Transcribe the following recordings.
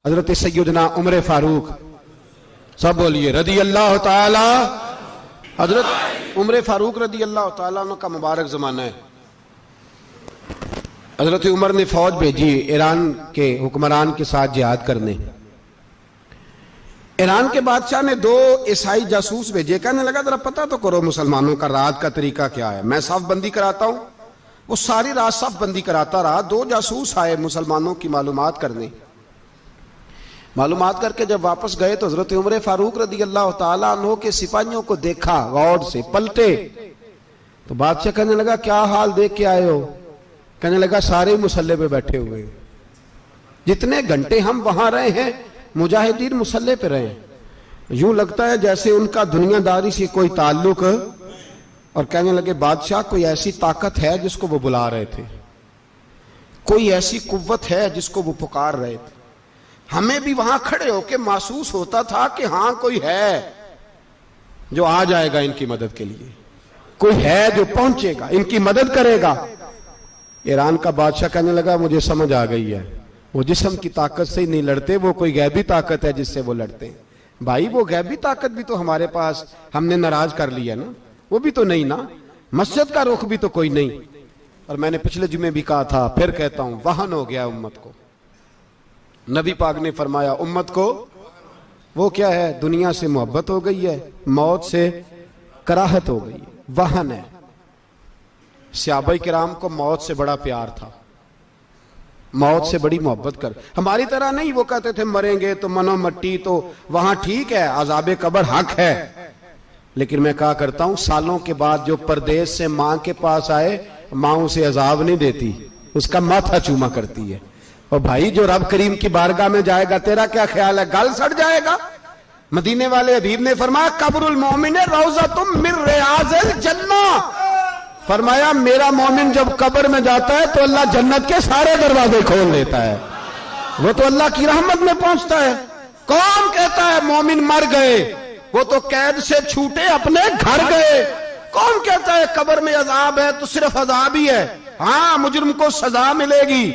हजरत सैयदना उमर फारूक, सब बोलिए रदी अल्लाह ताला। हजरत उमर फारूक रदी अल्लाह ताला का मुबारक जमाना है। हजरत उमर ने फौज भेजी ईरान के हुक्मरान के साथ जिहाद करने। ईरान के बादशाह ने 2 ईसाई जासूस भेजे, कहने लगा जरा पता तो करो मुसलमानों का रात का तरीका क्या है, मैं साफ बंदी कराता हूं। वो सारी रात साफ बंदी कराता रहा। 2 जासूस आए मुसलमानों की मालूमात करने। मालूमात करके जब वापस गए तो हजरत उमर फारूक रदी अल्लाह ताला अन्हो के सिपाहियों को देखा, गौर से पलटे तो बादशाह कहने लगा क्या हाल देख के आए हो? कहने लगा सारे मुसल्ले पे बैठे हुए, जितने घंटे हम वहां रहे हैं मुजाहिदीन मुसल्ले पे रहे, यूं लगता है जैसे उनका दुनियादारी से कोई ताल्लुक। और कहने लगे बादशाह कोई ऐसी ताकत है जिसको वो बुला रहे थे, कोई ऐसी कुव्वत है जिसको वो पुकार रहे थे। हमें भी वहां खड़े होके महसूस होता था कि हां कोई है जो आ जाएगा इनकी मदद के लिए, कोई है जो पहुंचेगा इनकी मदद करेगा। ईरान का बादशाह कहने लगा मुझे समझ आ गई है, वो जिस्म की ताकत से ही नहीं लड़ते, वो कोई गैबी ताकत है जिससे वो लड़ते हैं। भाई वो गैबी ताकत भी तो हमारे पास हमने नाराज कर लिया ना, वो भी तो नहीं ना, मस्जिद का रुख भी तो कोई नहीं। और मैंने पिछले जुमे भी कहा था, फिर कहता हूं, वहन हो गया उम्मत को। नबी पाक ने फरमाया उम्मत को वो क्या है, दुनिया से मोहब्बत हो गई है, मौत से कराहत हो गई है, वहन है। सहाबाए किराम को मौत से बड़ा प्यार था, मौत से बड़ी मोहब्बत कर। हमारी तरह नहीं, वो कहते थे मरेंगे तो मनो मट्टी, तो वहां ठीक है, अजाबे कब्र हक है। लेकिन मैं कहा करता हूं सालों के बाद जो परदेश से मां के पास आए, मां उसे अजाब नहीं देती, उसका माथा चूमा करती है। और भाई जो रब करीम की बारगाह में जाएगा, तेरा क्या ख्याल है, गल सड़ जाएगा? मदीने वाले हबीब ने फरमाया कब्रुल मोमिन रौज़तुम मिन रियाज़िल जन्ना, फरमाया मेरा मोमिन जब कब्र में जाता है तो अल्लाह जन्नत के सारे दरवाजे खोल देता है, वो तो अल्लाह की रहमत में पहुंचता है। कौन कहता है मोमिन मर गए, वो तो कैद से छूटे अपने घर गए। कौन कहता है कब्र में अजाब है तो सिर्फ अजाब ही है, हाँ मुजरिम को सजा मिलेगी,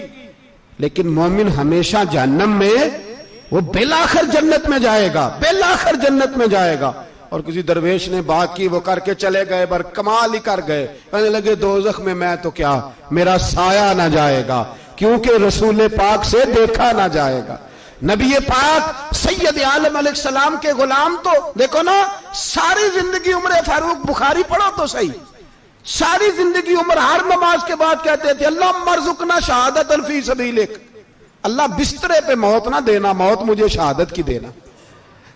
लेकिन मोमिन हमेशा जहन्नम में, वो बेलाखिर जन्नत में जाएगा, बेलाखिर जन्नत में जाएगा। और किसी दरवेश ने बात की, वो करके चले गए, पर कमाल ही कर गए, कहने लगे दोज़ख में मैं तो क्या, मेरा साया ना जाएगा, क्योंकि रसूल पाक से देखा ना जाएगा। नबी पाक सैयद आलम अलैहिस्सलाम के गुलाम तो देखो ना, सारी जिंदगी उम्र फारूक, बुखारी पढ़ो तो सही, सारी जिंदगी उम्र हर नमाज के बाद कहते थे अल्लाह मरजुकना शहादतन फी सबीलिक, अल्लाह बिस्तरे पे मौत ना देना, मौत मुझे शहादत की देना।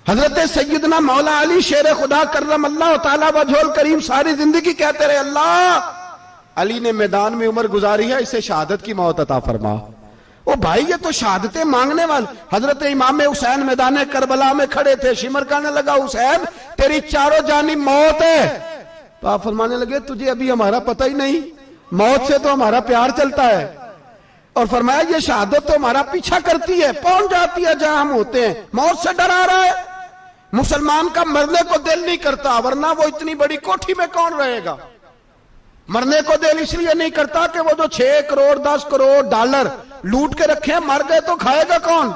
हजरत सैयदना मौला अली शेर खुदा करम अल्लाह ताला वजहुल करीम सारी जिंदगी कहते रहे अल्लाह अली ने मैदान में उम्र गुजारी है, इसे शहादत की मौत अता फरमा। ओ भाई ये तो शहादतें मांगने वाले। हजरत इमाम हुसैन मैदान करबला में खड़े थे, शिमर कहने लगा हुसैन तेरी चारों जानिब मौत है, तो आप फरमाने लगे तुझे अभी हमारा पता ही नहीं, मौत से तो हमारा प्यार चलता है। और फरमाया ये शहादत तो हमारा पीछा करती है, पहुंच जाती है जहां हम होते हैं, मौत से डरा रहा है। मुसलमान का मरने को दिल नहीं करता, वरना वो इतनी बड़ी कोठी में कौन रहेगा। मरने को दिल इसलिए नहीं करता कि वो जो 6 करोड़ 10 करोड़ डॉलर लूट के रखे, मर गए तो खाएगा कौन।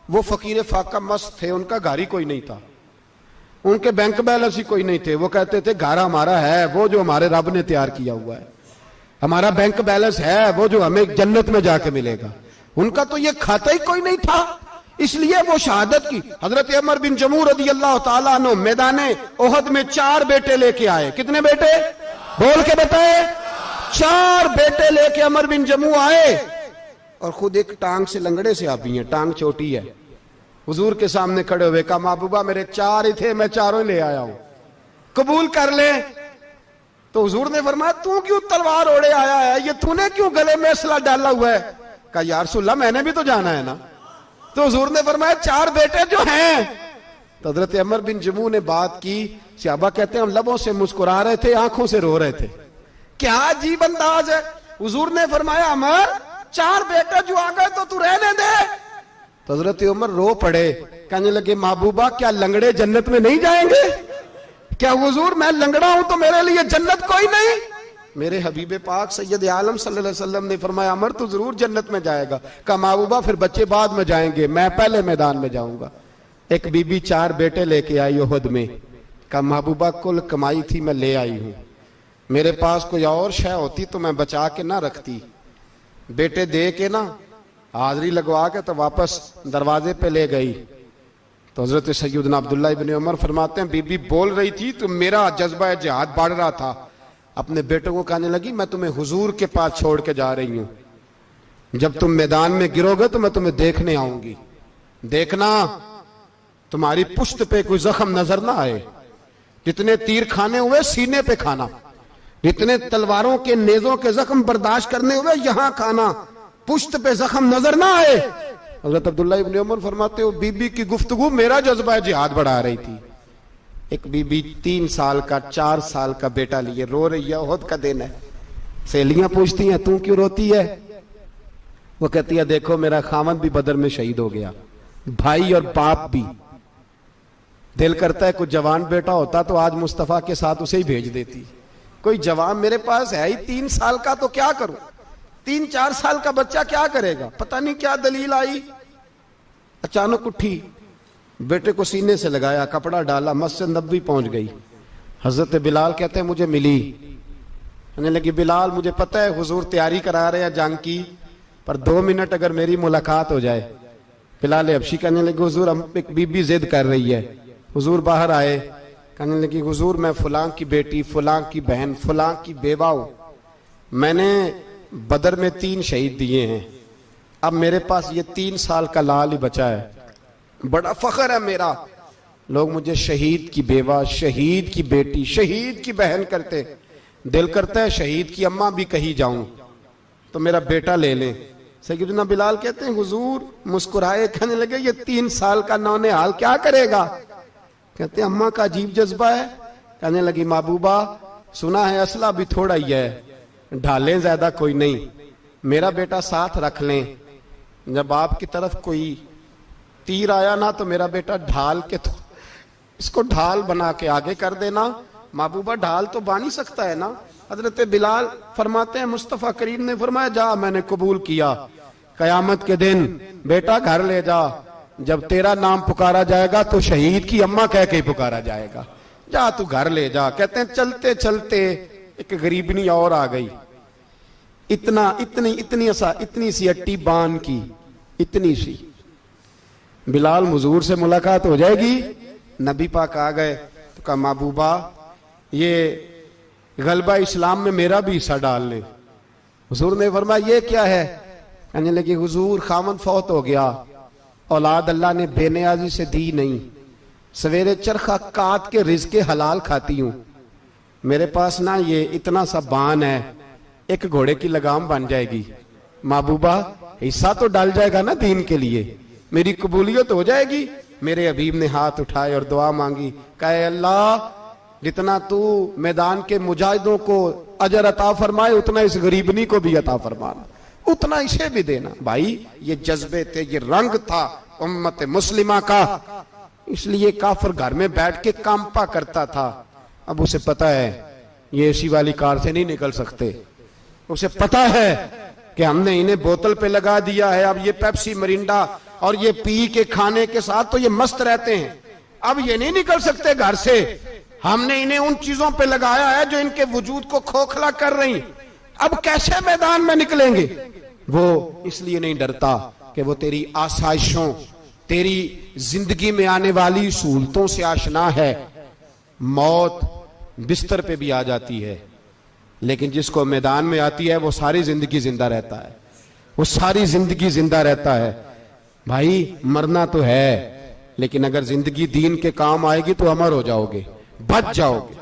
वो फकीर फाका मस्त थे, उनका घर ही कोई नहीं था, उनके बैंक बैलेंस ही कोई नहीं थे। वो कहते थे घर हमारा है वो जो हमारे रब ने तैयार किया हुआ है, हमारा बैंक बैलेंस है वो जो हमें जन्नत में जाके मिलेगा। उनका तो ये खाता ही कोई नहीं था, इसलिए वो शहादत की। हजरत उमर बिन जमू रदी अल्लाह ताला अन्हु मैदाने ओहद में 4 बेटे लेके आए। कितने बेटे बोल के बताए? 4 बेटे लेके उमर बिन जमू आए, और खुद एक टांग से लंगड़े से आप ही हैं, टांग छोटी है। हुजूर के सामने खड़े हुए कहा महबूबा मेरे 4 ही थे, मैं 4 ही ले आया हूं, कबूल कर ले। तो हुजूर ने फरमाया तू क्यों तलवार ओढ़े आया है, ये तूने क्यों गले में असला डाला हुआ है? कहा या रसूलल्लाह मैंने भी तो जाना है ना। तो हुजूर ने फरमाया 4 बेटे जो हैं। तो हजरत उमर बिन जमू ने बात की, सहाबा कहते हैं हम लबों से मुस्कुरा रहे थे, आंखों से रो रहे थे, क्या अजीब अंदाज है। हुजूर ने फरमाया उमर 4 बेटे जो आ गए तो तू रहने दे। तो हजरत उमर रो पड़े, कहने लगे महबूबा क्या लंगड़े जन्नत में नहीं जाएंगे? क्या हुजूर मैं लंगड़ा हूं तो मेरे लिए जन्नत कोई नहीं? मेरे हबीब पाक सैयद आलम सल्लल्लाहु अलैहि वसल्लम ने फरमाया अमर तो जरूर जन्नत में जाएगा। कहा महबूबा फिर बच्चे बाद में जाएंगे, मैं पहले मैदान में जाऊंगा। एक बीबी 4 बेटे लेके आई उहद में। कहा महबूबा कुल कमाई थी मैं ले आई हूं, मेरे पास कोई और शय होती तो मैं बचा के ना रखती। बेटे दे के ना हाजिरी लगवा के तो वापस दरवाजे पे ले गई। तो हजरत सैयदना अब्दुल्ला इब्न उमर फरमाते हैं बीबी बोल रही थी तो मेरा जज्बा जिहाद बढ़ रहा था। अपने बेटों को कहने लगी मैं तुम्हें हुजूर के पास छोड़ के जा रही हूं, जब तुम मैदान में गिरोगे तो मैं तुम्हें देखने आऊंगी, देखना तुम्हारी पुश्त पे कोई जख्म नजर ना आए। जितने तीर खाने हुए सीने पे खाना, जितने तलवारों के नेजों के जख्म बर्दाश्त करने हुए यहां खाना, पुश्त पे जख्म नजर ना आए। हजरत अब्दुल्ला इब्न उमर फरमाते हो बीबी की गुफ्तगू मेरा जज्बा जिहाद बढ़ा रही थी। एक बीबी 3 साल का 4 साल का बेटा लिए रो रही है, ओहद का दिन है। सहेलियां पूछती हैं तू क्यों रोती है? वो कहती है देखो मेरा खामद भी बदर में शहीद हो गया, भाई और बाप भी। दिल करता है कोई जवान बेटा होता तो आज मुस्तफा के साथ उसे ही भेज देती। कोई जवान मेरे पास है ही 3 साल का तो क्या करूं, 3-4 साल का बच्चा क्या करेगा? पता नहीं क्या दलील आई, अचानक उठी, बेटे को सीने से लगाया, कपड़ा डाला, मस्जिद नबवी पहुंच गई। हजरत बिलाल कहते हैं मुझे मिली, कहने लगी बिलाल मुझे पता है हुजूर तैयारी करा रहे हैं जंग की, पर 2 मिनट अगर मेरी मुलाकात हो जाए। बिलाल हबशी कहने लगे हुजूर हम एक बीबी जिद कर रही है। हुजूर बाहर आए, कहने लगी हुजूर मैं फलां की बेटी, फलां की बहन, फलां की बेवा हूं, मैंने बदर में 3 शहीद दिए हैं, अब मेरे पास ये 3 साल का लाल ही बचा है, बड़ा फख्र है मेरा। लोग मुझे शहीद की बेवा, शहीद की बेटी, शहीद की बहन करते, दिल करता है शहीद की अम्मा भी कही जाऊं तो मेरा बेटा ले ले। सैयदना बिलाल कहते हैं हुजूर मुस्कुराए, कहने लगे ये 3 साल का नौनिहाल क्या करेगा? कहते हैं अम्मा का अजीब जज्बा है। कहने लगी महबूबा सुना है असला भी थोड़ा ही है, ढालें ज्यादा कोई नहीं, मेरा बेटा साथ रख लें, जब आपकी तरफ कोई तीर आया ना तो मेरा बेटा ढाल के तो इसको ढाल बना के आगे कर देना। महबूबा ढाल तो बानी सकता है ना। हजरत बिलाल फरमाते हैं मुस्तफा करीम ने फरमाया जा मैंने कबूल किया, कयामत के दिन बेटा घर ले जा, जब तेरा नाम पुकारा जाएगा तो शहीद की अम्मा कह के ही पुकारा जाएगा, जा तू घर ले जा। कहते हैं चलते चलते एक गरीबनी और आ गई, इतनी सी अट्टी बान की, इतनी सी। बिलाल हुजूर से मुलाकात हो जाएगी। नबी पाक आ गए तो कहा महबूबा ये गलबा इस्लाम में मेरा भी हिस्सा डाल ले। हुजूर ने फरमाया ये क्या है? कहने लगे हुजूर खामन फौत हो गया, औलाद अल्लाह ने बेनियाजी से दी नहीं, सवेरे चरखा काट के रिज़्क़े हलाल खाती हूं, मेरे पास ना ये इतना सा बान है, एक घोड़े की लगाम बन जाएगी, महबूबा हिस्सा तो डाल जाएगा ना दीन के लिए, मेरी कबूलियत हो जाएगी। मेरे हबीब ने हाथ उठाए और दुआ मांगी, कहे अल्लाह जितना तू मैदान के मुजाहिदों को अजर अता फरमाए उतना इस गरीबनी को भी अता फरमाना, उतना इसे भी देना। भाई ये जज्बे थे, ये रंग था उम्मत मुस्लिमा का, इसलिए काफिर घर में बैठ के कांपा करता था। अब उसे पता है ये एसी वाली कार से नहीं निकल सकते, उसे पता है कि हमने इन्हें बोतल पे लगा दिया है, अब ये पेप्सी मरिंडा और ये पी के खाने के साथ तो ये मस्त रहते हैं, अब ये नहीं निकल सकते घर से, हमने इन्हें उन चीजों पे लगाया है जो इनके वजूद को खोखला कर रही, अब कैसे मैदान में निकलेंगे? वो इसलिए नहीं डरता कि वो तेरी आसाइशों, तेरी जिंदगी में आने वाली सहूलतों से आशना है। मौत बिस्तर पे भी आ जाती है, लेकिन जिसको मैदान में आती है वो सारी जिंदगी जिंदा रहता है, वो सारी जिंदगी जिंदा रहता है। भाई मरना तो है, लेकिन अगर जिंदगी दीन के काम आएगी तो अमर हो जाओगे, बच जाओगे।